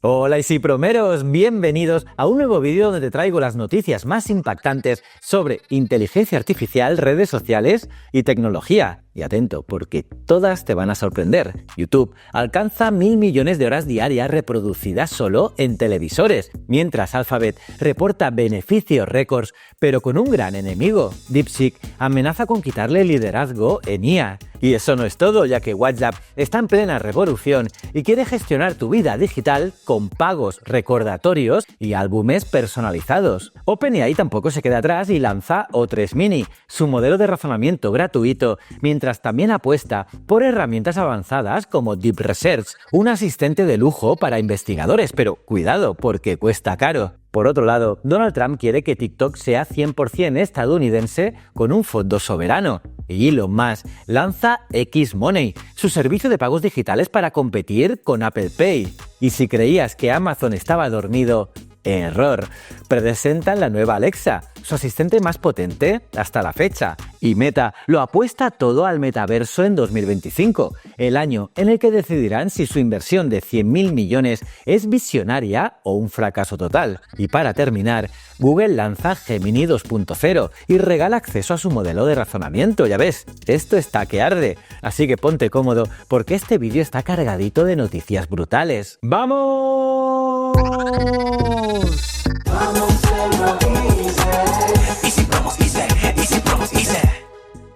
Hola Isipromeros, bienvenidos a un nuevo vídeo donde te traigo las noticias más impactantes sobre inteligencia artificial, redes sociales y tecnología. Y atento, porque todas te van a sorprender. YouTube alcanza 1.000 millones de horas diarias reproducidas solo en televisores, mientras Alphabet reporta beneficios récords, pero con un gran enemigo. DeepSeek amenaza con quitarle el liderazgo en IA. Y eso no es todo, ya que WhatsApp está en plena revolución y quiere gestionar tu vida digital con pagos, recordatorios y álbumes personalizados. OpenAI tampoco se queda atrás y lanza O3 Mini, su modelo de razonamiento gratuito, mientras también apuesta por herramientas avanzadas como Deep Research, un asistente de lujo para investigadores, pero cuidado, porque cuesta caro. Por otro lado, Donald Trump quiere que TikTok sea 100% estadounidense con un fondo soberano. Y Elon Musk lanza Xmoney, su servicio de pagos digitales para competir con Apple Pay. Y si creías que Amazon estaba dormido, error. Presentan la nueva Alexa, su asistente más potente hasta la fecha. Y Meta lo apuesta todo al metaverso en 2025, el año en el que decidirán si su inversión de 100.000 millones es visionaria o un fracaso total. Y para terminar, Google lanza Gemini 2.0 y regala acceso a su modelo de razonamiento. Ya ves, esto está que arde. Así que ponte cómodo porque este vídeo está cargadito de noticias brutales. ¡Vamos!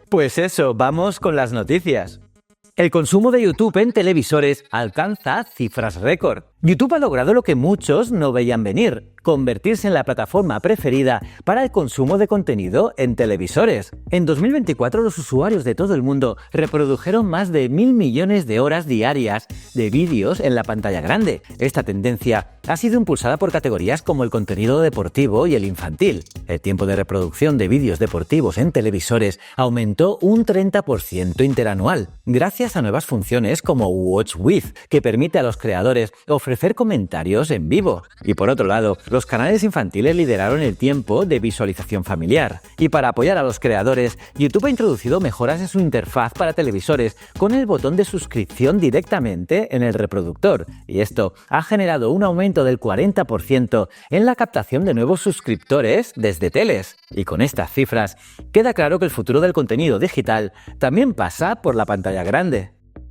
Pues eso, vamos con las noticias. El consumo de YouTube en televisores alcanza cifras récord. YouTube ha logrado lo que muchos no veían venir: convertirse en la plataforma preferida para el consumo de contenido en televisores. En 2024 los usuarios de todo el mundo reprodujeron más de 1.000 millones de horas diarias de vídeos en la pantalla grande. Esta tendencia ha sido impulsada por categorías como el contenido deportivo y el infantil. El tiempo de reproducción de vídeos deportivos en televisores aumentó un 30% interanual, gracias a nuevas funciones como Watch With, que permite a los creadores ofrecer comentarios en vivo. Y por otro lado, los canales infantiles lideraron el tiempo de visualización familiar. Y para apoyar a los creadores, YouTube ha introducido mejoras en su interfaz para televisores con el botón de suscripción directamente en el reproductor. Y esto ha generado un aumento del 40% en la captación de nuevos suscriptores desde teles. Y con estas cifras, queda claro que el futuro del contenido digital también pasa por la pantalla grande.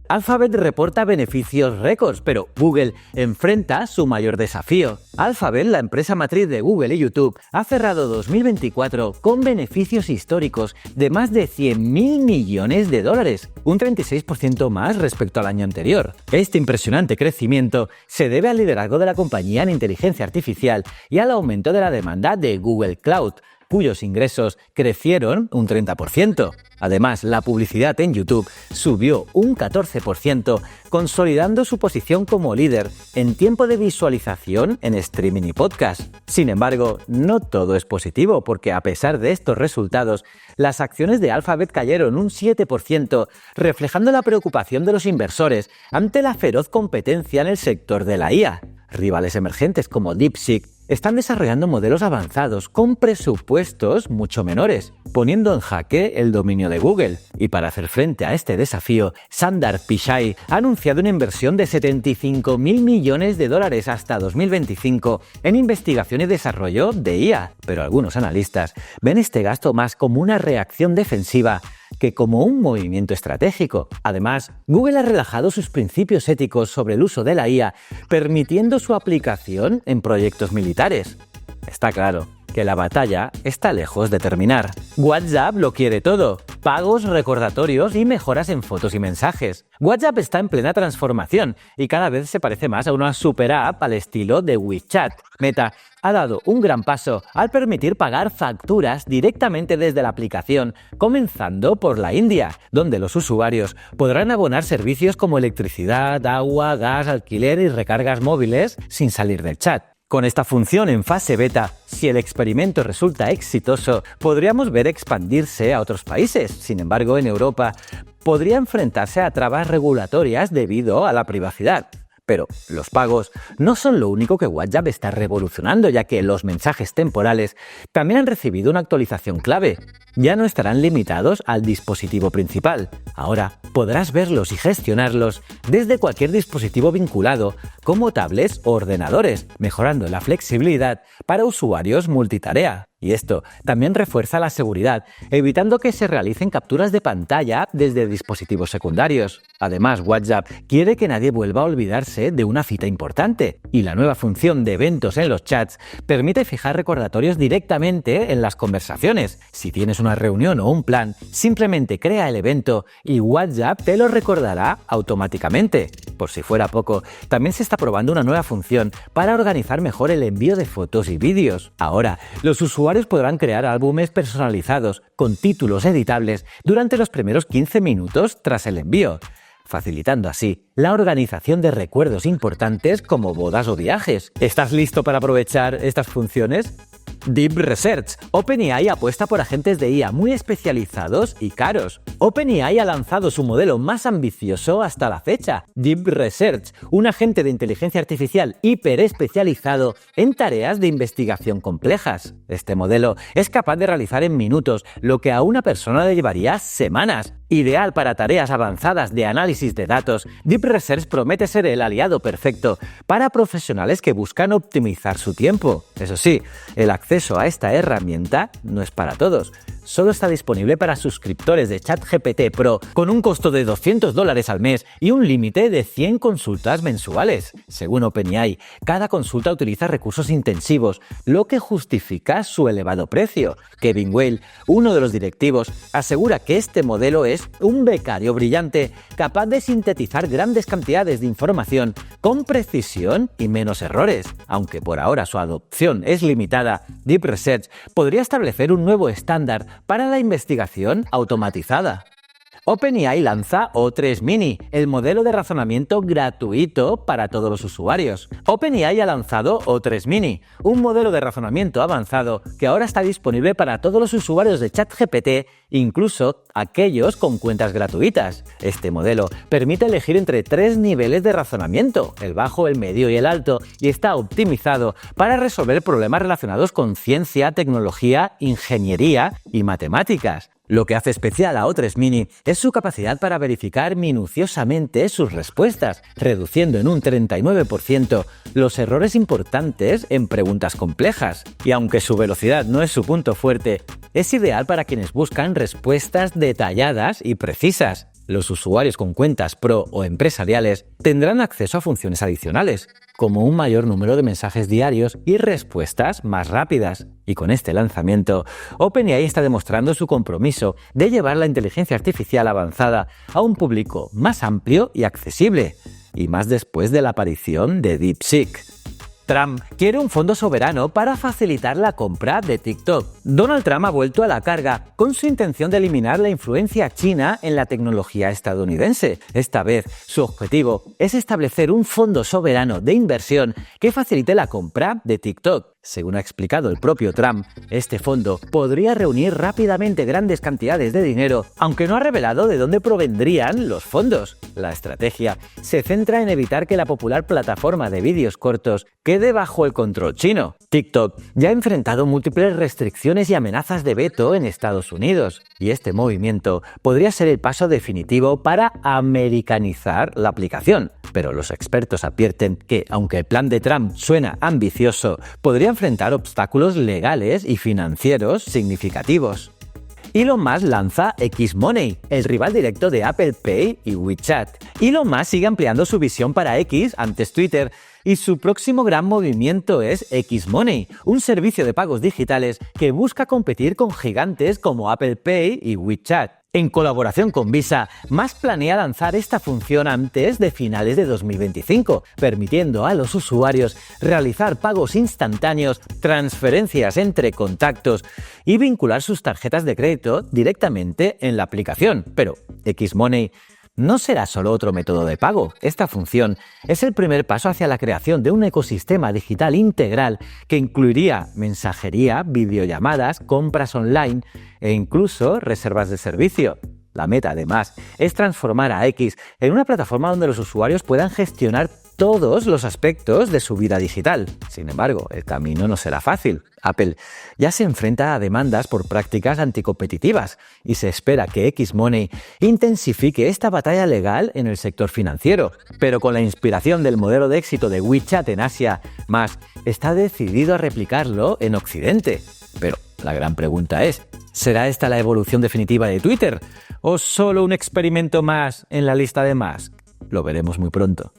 Alphabet reporta beneficios récords, pero Google enfrenta su mayor desafío. Alphabet, la empresa matriz de Google y YouTube, ha cerrado 2024 con beneficios históricos de más de 100.000 millones de dólares, un 36% más respecto al año anterior. Este impresionante crecimiento se debe al liderazgo de la compañía en inteligencia artificial y al aumento de la demanda de Google Cloud, cuyos ingresos crecieron un 30%. Además, la publicidad en YouTube subió un 14%, consolidando su posición como líder en tiempo de visualización en streaming y podcast. Sin embargo, no todo es positivo, porque a pesar de estos resultados, las acciones de Alphabet cayeron un 7%, reflejando la preocupación de los inversores ante la feroz competencia en el sector de la IA. Rivales emergentes como DeepSeek están desarrollando modelos avanzados con presupuestos mucho menores, poniendo en jaque el dominio de Google. Y para hacer frente a este desafío, Sundar Pichai ha anunciado una inversión de 75.000 millones de dólares hasta 2025 en investigación y desarrollo de IA. Pero algunos analistas ven este gasto más como una reacción defensiva que como un movimiento estratégico. Además, Google ha relajado sus principios éticos sobre el uso de la IA, permitiendo su aplicación en proyectos militares. Está claro que la batalla está lejos de terminar. WhatsApp lo quiere todo: pagos, recordatorios y mejoras en fotos y mensajes. WhatsApp está en plena transformación y cada vez se parece más a una super app al estilo de WeChat. Meta ha dado un gran paso al permitir pagar facturas directamente desde la aplicación, comenzando por la India, donde los usuarios podrán abonar servicios como electricidad, agua, gas, alquiler y recargas móviles sin salir del chat. Con esta función en fase beta, si el experimento resulta exitoso, podríamos ver expandirse a otros países. Sin embargo, en Europa podría enfrentarse a trabas regulatorias debido a la privacidad. Pero los pagos no son lo único que WhatsApp está revolucionando, ya que los mensajes temporales también han recibido una actualización clave. Ya no estarán limitados al dispositivo principal. Ahora podrás verlos y gestionarlos desde cualquier dispositivo vinculado, como tablets o ordenadores, mejorando la flexibilidad para usuarios multitarea. Y esto también refuerza la seguridad, evitando que se realicen capturas de pantalla desde dispositivos secundarios. Además, WhatsApp quiere que nadie vuelva a olvidarse de una cita importante, y la nueva función de eventos en los chats permite fijar recordatorios directamente en las conversaciones. Si tienes una reunión o un plan, simplemente crea el evento y WhatsApp te lo recordará automáticamente. Por si fuera poco, también se está probando una nueva función para organizar mejor el envío de fotos y vídeos. Ahora, los usuarios podrán crear álbumes personalizados con títulos editables durante los primeros 15 minutos tras el envío, facilitando así la organización de recuerdos importantes como bodas o viajes. ¿Estás listo para aprovechar estas funciones? Deep Research. OpenAI apuesta por agentes de IA muy especializados y caros. OpenAI ha lanzado su modelo más ambicioso hasta la fecha, Deep Research, un agente de inteligencia artificial hiper especializado en tareas de investigación complejas. Este modelo es capaz de realizar en minutos lo que a una persona le llevaría semanas. Ideal para tareas avanzadas de análisis de datos, Deep Research promete ser el aliado perfecto para profesionales que buscan optimizar su tiempo. Eso sí, el acceso a esta herramienta no es para todos. Solo está disponible para suscriptores de ChatGPT Pro con un costo de $200 al mes y un límite de 100 consultas mensuales. Según OpenAI, cada consulta utiliza recursos intensivos, lo que justifica su elevado precio. Kevin Weil, uno de los directivos, asegura que este modelo es un becario brillante, capaz de sintetizar grandes cantidades de información con precisión y menos errores. Aunque por ahora su adopción es limitada, Deep Research podría establecer un nuevo estándar para la investigación automatizada. OpenAI lanza O3 Mini, el modelo de razonamiento gratuito para todos los usuarios. OpenAI ha lanzado O3 Mini, un modelo de razonamiento avanzado que ahora está disponible para todos los usuarios de ChatGPT, incluso aquellos con cuentas gratuitas. Este modelo permite elegir entre 3 niveles de razonamiento, el bajo, el medio y el alto, y está optimizado para resolver problemas relacionados con ciencia, tecnología, ingeniería y matemáticas. Lo que hace especial a O3 Mini es su capacidad para verificar minuciosamente sus respuestas, reduciendo en un 39% los errores importantes en preguntas complejas. Y aunque su velocidad no es su punto fuerte, es ideal para quienes buscan respuestas detalladas y precisas. Los usuarios con cuentas pro o empresariales tendrán acceso a funciones adicionales, como un mayor número de mensajes diarios y respuestas más rápidas. Y con este lanzamiento, OpenAI está demostrando su compromiso de llevar la inteligencia artificial avanzada a un público más amplio y accesible, y más después de la aparición de DeepSeek. Trump quiere un fondo soberano para facilitar la compra de TikTok. Donald Trump ha vuelto a la carga con su intención de eliminar la influencia china en la tecnología estadounidense. Esta vez, su objetivo es establecer un fondo soberano de inversión que facilite la compra de TikTok. Según ha explicado el propio Trump, este fondo podría reunir rápidamente grandes cantidades de dinero, aunque no ha revelado de dónde provendrían los fondos. La estrategia se centra en evitar que la popular plataforma de vídeos cortos quede bajo el control chino. TikTok ya ha enfrentado múltiples restricciones y amenazas de veto en Estados Unidos, y este movimiento podría ser el paso definitivo para americanizar la aplicación. Pero los expertos advierten que, aunque el plan de Trump suena ambicioso, podría enfrentar obstáculos legales y financieros significativos. Elon Musk lanza X-Money, el rival directo de Apple Pay y WeChat. Elon Musk sigue ampliando su visión para X, antes Twitter, y su próximo gran movimiento es X-Money, un servicio de pagos digitales que busca competir con gigantes como Apple Pay y WeChat. En colaboración con Visa, Musk planea lanzar esta función antes de finales de 2025, permitiendo a los usuarios realizar pagos instantáneos, transferencias entre contactos y vincular sus tarjetas de crédito directamente en la aplicación. Pero X-Money no será solo otro método de pago. Esta función es el primer paso hacia la creación de un ecosistema digital integral que incluiría mensajería, videollamadas, compras online e incluso reservas de servicio. La meta, además, es transformar a X en una plataforma donde los usuarios puedan gestionar todos los aspectos de su vida digital. Sin embargo, el camino no será fácil. Apple ya se enfrenta a demandas por prácticas anticompetitivas y se espera que Xmoney intensifique esta batalla legal en el sector financiero. Pero con la inspiración del modelo de éxito de WeChat en Asia, Musk está decidido a replicarlo en Occidente. Pero la gran pregunta es, ¿será esta la evolución definitiva de Twitter? ¿O solo un experimento más en la lista de Musk? Lo veremos muy pronto.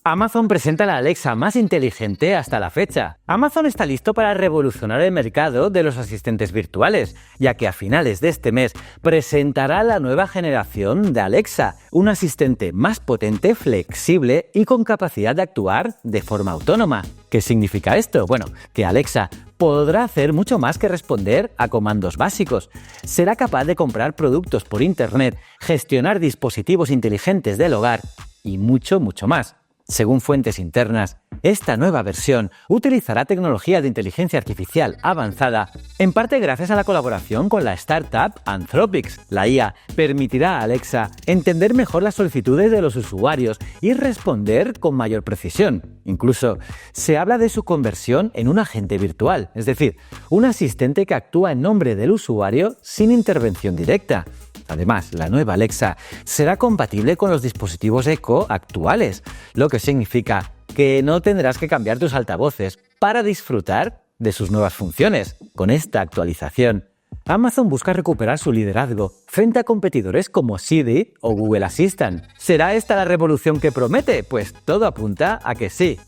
Amazon presenta la Alexa más inteligente hasta la fecha. Amazon está listo para revolucionar el mercado de los asistentes virtuales, ya que a finales de este mes presentará la nueva generación de Alexa, un asistente más potente, flexible y con capacidad de actuar de forma autónoma. ¿Qué significa esto? Bueno, que Alexa podrá hacer mucho más que responder a comandos básicos. Será capaz de comprar productos por Internet, gestionar dispositivos inteligentes del hogar y mucho más. Según fuentes internas, esta nueva versión utilizará tecnología de inteligencia artificial avanzada, en parte gracias a la colaboración con la startup Anthropic. La IA permitirá a Alexa entender mejor las solicitudes de los usuarios y responder con mayor precisión. Incluso se habla de su conversión en un agente virtual, es decir, un asistente que actúa en nombre del usuario sin intervención directa. Además, la nueva Alexa será compatible con los dispositivos Echo actuales, lo que significa que no tendrás que cambiar tus altavoces para disfrutar de sus nuevas funciones. Con esta actualización, Amazon busca recuperar su liderazgo frente a competidores como Siri o Google Assistant. ¿Será esta la revolución que promete? Pues todo apunta a que sí.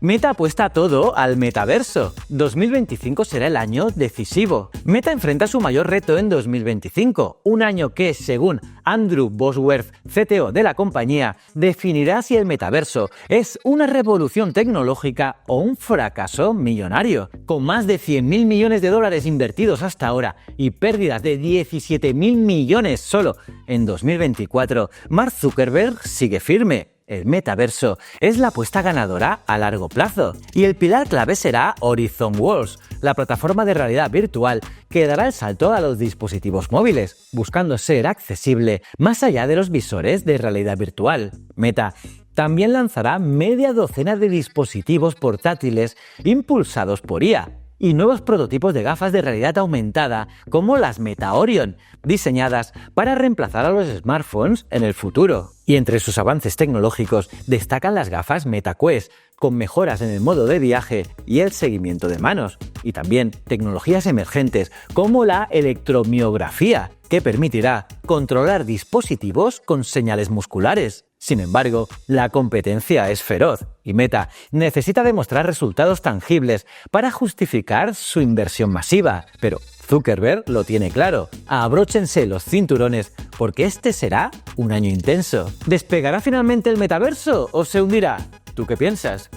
Meta apuesta todo al metaverso. 2025 será el año decisivo. Meta enfrenta su mayor reto en 2025, un año que, según Andrew Bosworth, CTO de la compañía, definirá si el metaverso es una revolución tecnológica o un fracaso millonario. Con más de 100.000 millones de dólares invertidos hasta ahora y pérdidas de 17.000 millones solo en 2024, Mark Zuckerberg sigue firme. El metaverso es la apuesta ganadora a largo plazo y el pilar clave será Horizon Worlds, la plataforma de realidad virtual que dará el salto a los dispositivos móviles, buscando ser accesible más allá de los visores de realidad virtual. Meta también lanzará media docena de dispositivos portátiles impulsados por IA y nuevos prototipos de gafas de realidad aumentada como las Meta Orion, diseñadas para reemplazar a los smartphones en el futuro. Y entre sus avances tecnológicos destacan las gafas MetaQuest, con mejoras en el modo de viaje y el seguimiento de manos, y también tecnologías emergentes como la electromiografía, que permitirá controlar dispositivos con señales musculares. Sin embargo, la competencia es feroz y Meta necesita demostrar resultados tangibles para justificar su inversión masiva. Pero Zuckerberg lo tiene claro. Abróchense los cinturones porque este será un año intenso. ¿Despegará finalmente el metaverso o se hundirá? ¿Tú qué piensas?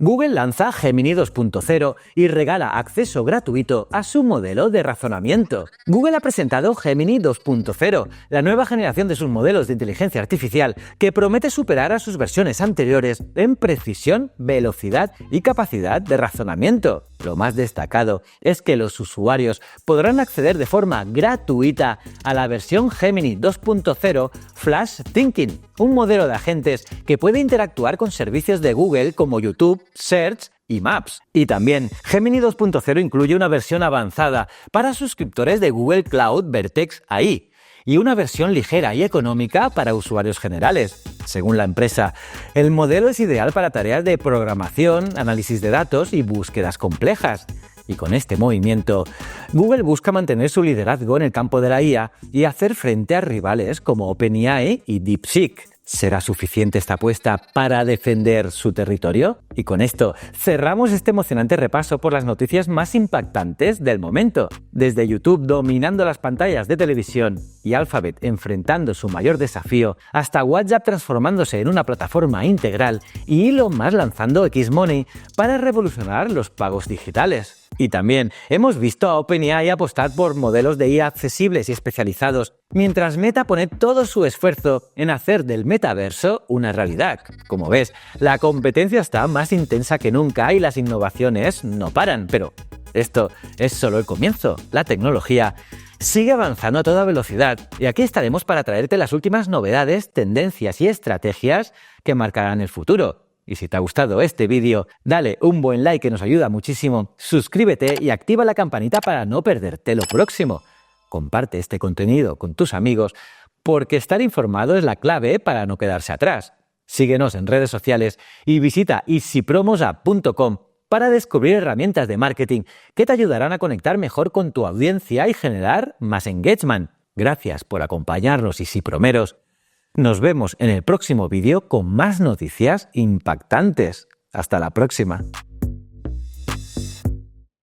Google lanza Gemini 2.0 y regala acceso gratuito a su modelo de razonamiento. Google ha presentado Gemini 2.0, la nueva generación de sus modelos de inteligencia artificial que promete superar a sus versiones anteriores en precisión, velocidad y capacidad de razonamiento. Lo más destacado es que los usuarios podrán acceder de forma gratuita a la versión Gemini 2.0 Flash Thinking, un modelo de agentes que puede interactuar con servicios de Google como YouTube, Search y Maps. Y también Gemini 2.0 incluye una versión avanzada para suscriptores de Google Cloud Vertex AI y una versión ligera y económica para usuarios generales. Según la empresa, el modelo es ideal para tareas de programación, análisis de datos y búsquedas complejas. Y con este movimiento, Google busca mantener su liderazgo en el campo de la IA y hacer frente a rivales como OpenAI y DeepSeek. ¿Será suficiente esta apuesta para defender su territorio? Y con esto cerramos este emocionante repaso por las noticias más impactantes del momento. Desde YouTube dominando las pantallas de televisión y Alphabet enfrentando su mayor desafío, hasta WhatsApp transformándose en una plataforma integral y Elon Musk lanzando Xmoney para revolucionar los pagos digitales. Y también hemos visto a OpenAI apostar por modelos de IA accesibles y especializados, mientras Meta pone todo su esfuerzo en hacer del metaverso una realidad. Como ves, la competencia está más intensa que nunca y las innovaciones no paran, pero esto es solo el comienzo. La tecnología sigue avanzando a toda velocidad y aquí estaremos para traerte las últimas novedades, tendencias y estrategias que marcarán el futuro. Y si te ha gustado este vídeo, dale un buen like que nos ayuda muchísimo, suscríbete y activa la campanita para no perderte lo próximo. Comparte este contenido con tus amigos porque estar informado es la clave para no quedarse atrás. Síguenos en redes sociales y visita easypromosa.com para descubrir herramientas de marketing que te ayudarán a conectar mejor con tu audiencia y generar más engagement. Gracias por acompañarnos, Easypromeros. Nos vemos en el próximo vídeo con más noticias impactantes. Hasta la próxima.